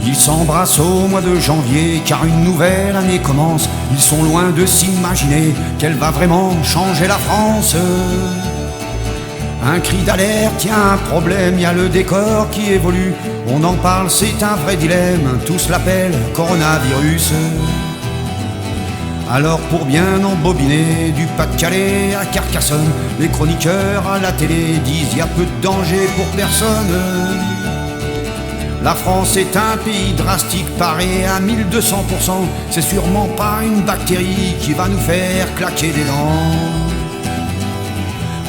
Ils s'embrassent au mois de janvier, car une nouvelle année commence. Ils sont loin de s'imaginer qu'elle va vraiment changer la France. Un cri d'alerte, y'a un problème, y'a le décor qui évolue. On en parle, c'est un vrai dilemme, tous l'appellent coronavirus. Alors pour bien embobiner, du Pas-de-Calais à Carcassonne, les chroniqueurs à la télé disent y a peu de danger pour personne. La France est un pays drastique, paré à 1200%. C'est sûrement pas une bactérie qui va nous faire claquer des dents.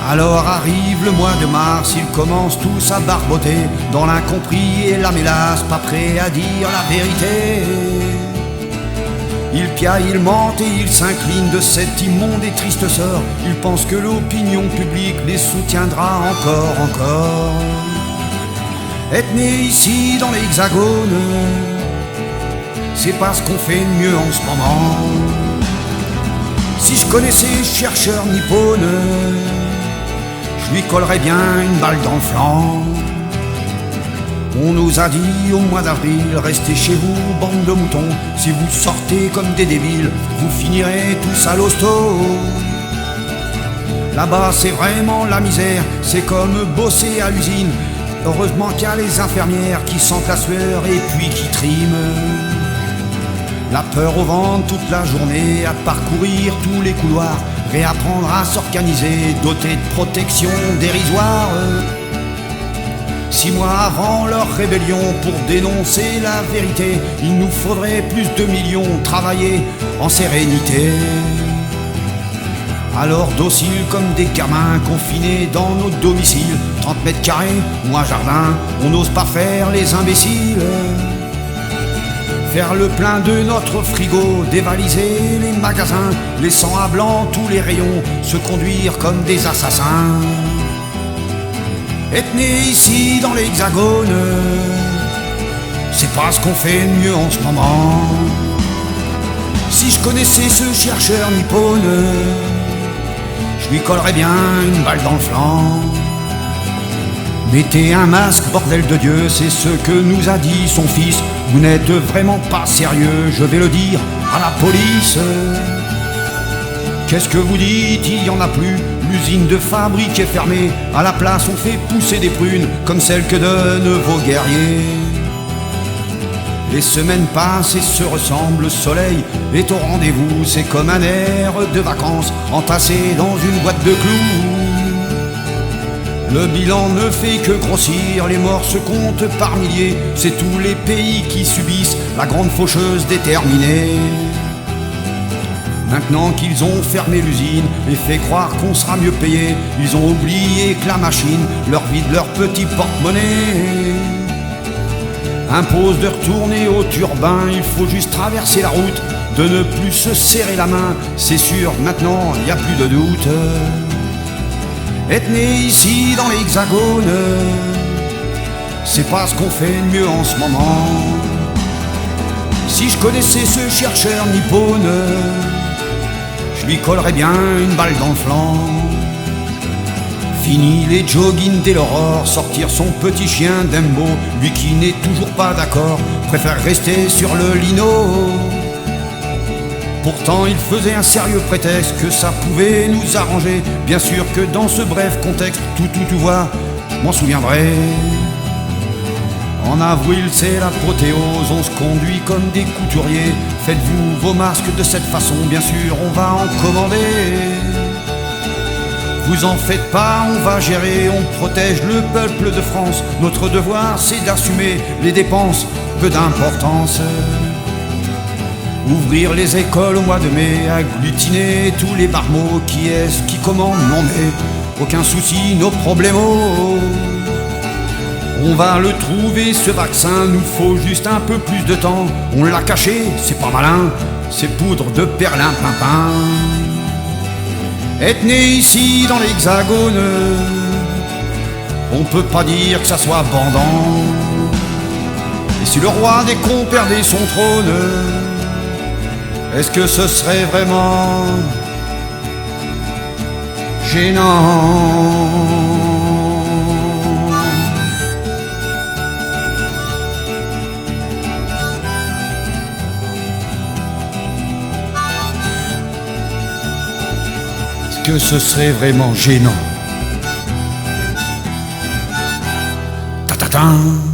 Alors arrive le mois de mars, ils commencent tous à barboter dans l'incompris et la mélasse, pas prêts à dire la vérité. Ils piaillent, ils mentent et ils s'inclinent de cet immonde et triste sort. Ils pensent que l'opinion publique les soutiendra encore. Être né ici dans l'Hexagone, c'est pas ce qu'on fait de mieux en ce moment. Si je connaissais chercheur nippone, je lui collerais bien une balle dans le flanc. On nous a dit au mois d'avril, restez chez vous, bande de moutons. Si vous sortez comme des débiles, vous finirez tous à l'hosto. Là-bas c'est vraiment la misère, c'est comme bosser à l'usine. Heureusement qu'il y a les infirmières qui sentent la sueur et puis qui triment. La peur au ventre toute la journée, à parcourir tous les couloirs, réapprendre à s'organiser, doté de protection dérisoire. 6 mois avant leur rébellion, pour dénoncer la vérité, il nous faudrait plus de millions, travailler en sérénité. Alors dociles comme des gamins, confinés dans nos domiciles, 30 mètres carrés ou un jardin, on n'ose pas faire les imbéciles. Faire le plein de notre frigo, dévaliser les magasins, laissant à blanc tous les rayons, se conduire comme des assassins. Être né ici dans l'Hexagone, c'est pas ce qu'on fait de mieux en ce moment. Si je connaissais ce chercheur nippone, je lui collerais bien une balle dans le flanc. Mettez un masque, bordel de Dieu, c'est ce que nous a dit son fils. Vous n'êtes vraiment pas sérieux, je vais le dire à la police. Qu'est-ce que vous dites, il y en a plus, l'usine de fabrique est fermée. À la place on fait pousser des prunes, comme celles que donnent vos guerriers. Les semaines passent et se ressemblent, le soleil est au rendez-vous. C'est comme un air de vacances, entassé dans une boîte de clous. Le bilan ne fait que grossir, les morts se comptent par milliers. C'est tous les pays qui subissent la grande faucheuse déterminée. Maintenant qu'ils ont fermé l'usine et fait croire qu'on sera mieux payé, ils ont oublié que la machine leur vide leur petit porte-monnaie. Impose de retourner au turbin, il faut juste traverser la route, de ne plus se serrer la main, c'est sûr, maintenant il n'y a plus de doute. Être né ici dans l'Hexagone, c'est pas ce qu'on fait de mieux en ce moment. Si je connaissais ce chercheur nippone, je lui collerais bien une balle dans le flanc. Fini les joggings dès l'aurore, sortir son petit chien Dembo, lui qui n'est toujours pas d'accord, préfère rester sur le lino. Pourtant il faisait un sérieux prétexte que ça pouvait nous arranger. Bien sûr que dans ce bref contexte, tout voit, m'en souviendrai. En avril c'est l'apothéose, on se conduit comme des couturiers. Faites-vous vos masques de cette façon, bien sûr on va en commander. Vous en faites pas, on va gérer, on protège le peuple de France. Notre devoir c'est d'assumer les dépenses, peu d'importance. Ouvrir les écoles au mois de mai, agglutiner tous les marmots. Qui est-ce qui commande? Non mais aucun souci, nos problèmes. On va le trouver ce vaccin, nous faut juste un peu plus de temps. On l'a caché, c'est pas malin, c'est poudre de perlimpinpin. Être né ici dans l'Hexagone, on peut pas dire que ça soit bandant. Et si le roi des cons perdait son trône, est-ce que ce serait vraiment gênant? que ce serait vraiment gênant. Ta-ta-ta.